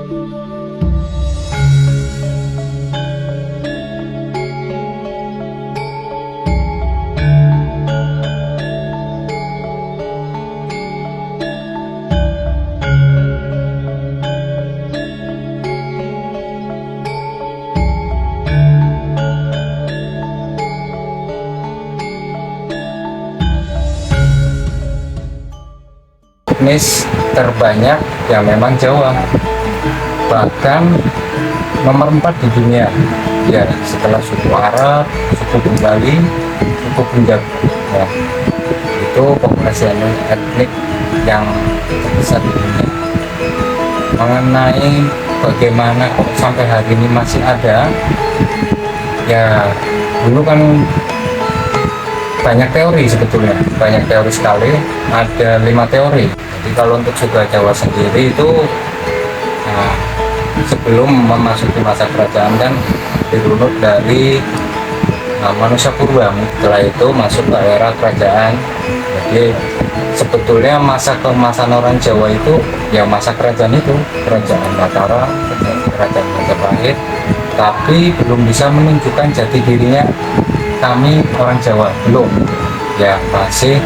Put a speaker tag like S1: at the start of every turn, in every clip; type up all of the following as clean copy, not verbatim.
S1: Etnis terbanyak yang memang Jawa, bahkan nomor 4 di dunia ya, setelah suku Arab, suku Bengali, suku Punjab ya. Itu populasi etnik yang terbesar di dunia. Mengenai bagaimana kok sampai hari ini masih ada ya, dulu kan banyak teori, sebetulnya banyak teori sekali, ada 5 teori. Jadi kalau untuk suku Jawa sendiri itu sebelum memasuki masa kerajaan kan dirunut dari manusia purba, setelah itu masuk ke era kerajaan. Jadi sebetulnya masa keemasan orang Jawa itu ya masa kerajaan itu, kerajaan Mataram, kerajaan Majapahit, tapi belum bisa menunjukkan jati dirinya kami orang Jawa, belum ya, masih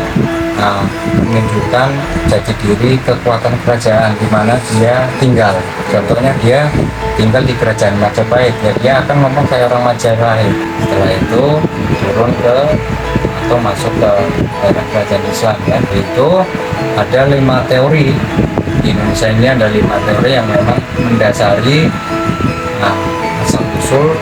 S1: menunjukkan jati diri kekuatan kerajaan di mana dia tinggal. Contohnya dia tinggal di kerajaan Majapahit ya, dia akan ngomong kayak orang Majapahit. Setelah itu turun ke atau masuk ke daerah kerajaan Islam ya. Itu ada 5 teori di Indonesia ini, ada 5 teori yang memang mendasari asal usul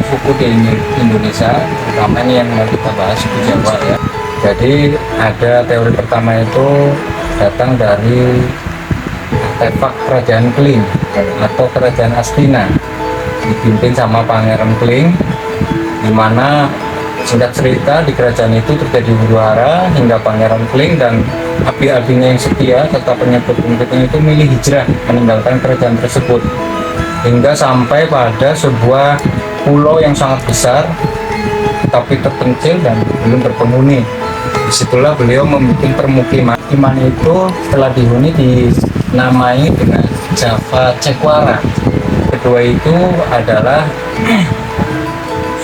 S1: suku di Indonesia, terutama ini yang mau kita bahas suku Jawa ya. Jadi ada teori pertama itu datang dari artefak kerajaan Kling atau kerajaan Astina, dipimpin sama Pangeran Kling, di mana singkat cerita di kerajaan itu terjadi huru-hara hingga Pangeran Kling dan abdi-abdinya yang setia serta pengikut-pengikutnya itu milih hijrah meninggalkan kerajaan tersebut, hingga sampai pada sebuah pulau yang sangat besar tapi terpencil dan belum berpenghuni. Disitulah beliau membuat permukiman. Permukiman itu setelah dihuni dinamai dengan Java Cekwara. Kedua itu adalah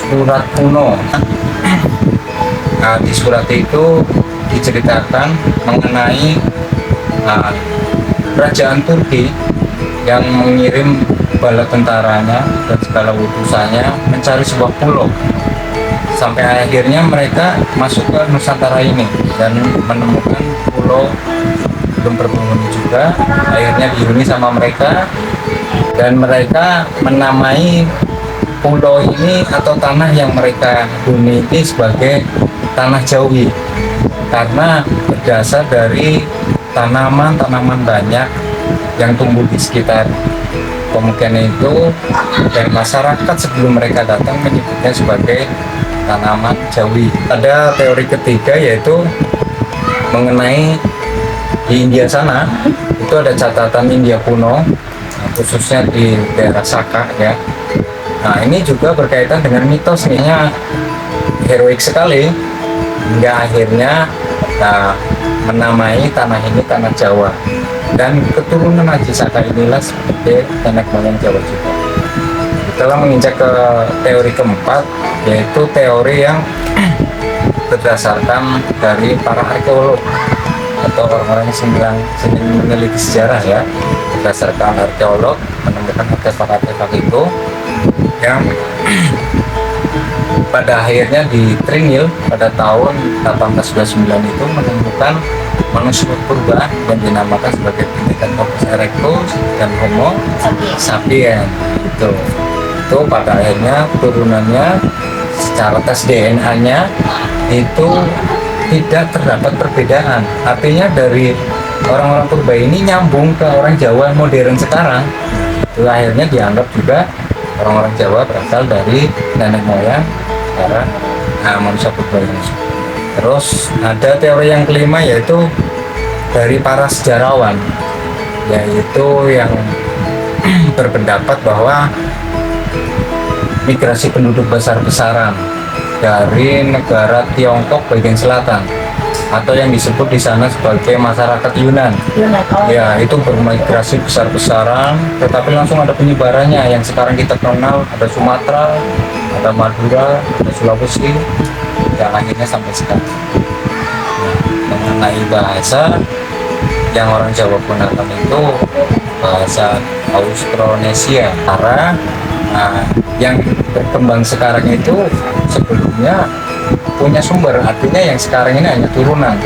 S1: surat kuno. Di surat itu diceritakan mengenai kerajaan Turki yang mengirim bala tentaranya dan segala utusannya mencari sebuah pulau. Sampai akhirnya mereka masuk ke Nusantara ini dan menemukan pulau belum berpenghuni juga. Akhirnya dihuni sama mereka dan mereka menamai pulau ini atau tanah yang mereka huni ini sebagai tanah Jawi, karena berdasar dari tanaman-tanaman banyak yang tumbuh di sekitar pemukiman itu, dan masyarakat sebelum mereka datang menyebutnya sebagai tanaman Jawi. Ada teori ketiga yaitu mengenai di India sana itu ada catatan India kuno, khususnya di daerah Saka ya. Nah ini juga berkaitan dengan mitos nih, heroik sekali hingga akhirnya menamai tanah ini tanah Jawa, dan keturunan Haji Saka inilah sebagai nenek moyang Jawa juga. Setelah menginjak ke teori keempat, yaitu teori yang berdasarkan dari para arkeolog atau orang-orang yang sedang meneliti sejarah ya. Berdasarkan arkeolog menemukan artefak-artefak itu yang pada akhirnya di Tringil pada tahun 1829 itu menemukan manusia purba yang dinamakan sebagai Pithecanthropus erectus dan Homo sapiens itu pada akhirnya turunannya secara tes DNA-nya itu tidak terdapat perbedaan. Artinya dari orang-orang purba ini nyambung ke orang Jawa modern sekarang. Itu akhirnya dianggap juga orang-orang Jawa berasal dari nenek moyang para manusia purba ini. Terus ada teori yang kelima yaitu dari para sejarawan, yaitu yang berpendapat bahwa migrasi penduduk besar-besaran dari negara Tiongkok bagian selatan atau yang disebut di sana sebagai masyarakat Yunan.
S2: Yunan. Oh,
S1: Ya, itu bermigrasi besar-besaran, tetapi langsung ada penyebarannya. Yang sekarang kita kenal ada Sumatera, ada Madura, ada Sulawesi, yang akhirnya sampai sekarang. Nah, mengenai bahasa yang orang Jawa gunakan itu bahasa Austronesia, karena yang berkembang sekarang itu sebelumnya punya sumber, artinya yang sekarang ini hanya turunan.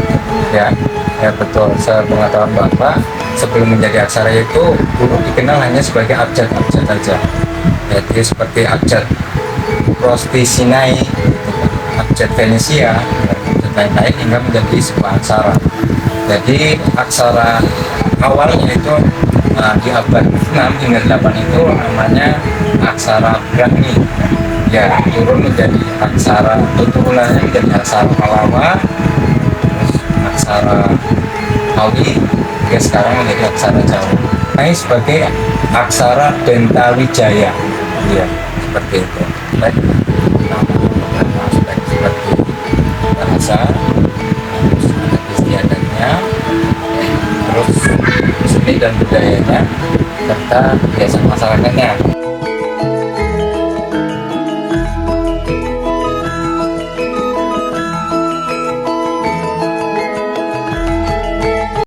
S1: Ya, ya betul. Sepengetahuan Bapak, sebelum menjadi aksara itu dulu dikenal hanya sebagai abjad-abjad saja. Jadi seperti abjad Prosti Sinai, abjad Venesia, dan lain-lain hingga menjadi sebuah aksara. Jadi aksara awalnya itu di abad 6 hingga 8 itu namanya aksara Brahmi. Ya, turun menjadi aksara, turunannya menjadi aksara Palawa, terus aksara Kawi, ya sekarang menjadi aksara Jawa. Ini sebagai aksara Dentawijaya. Ya, seperti itu. Baik. Nah, aspek seperti bahasa, terus adat istiadatnya, terus seni dan budayanya, serta kebiasaan masyarakatnya.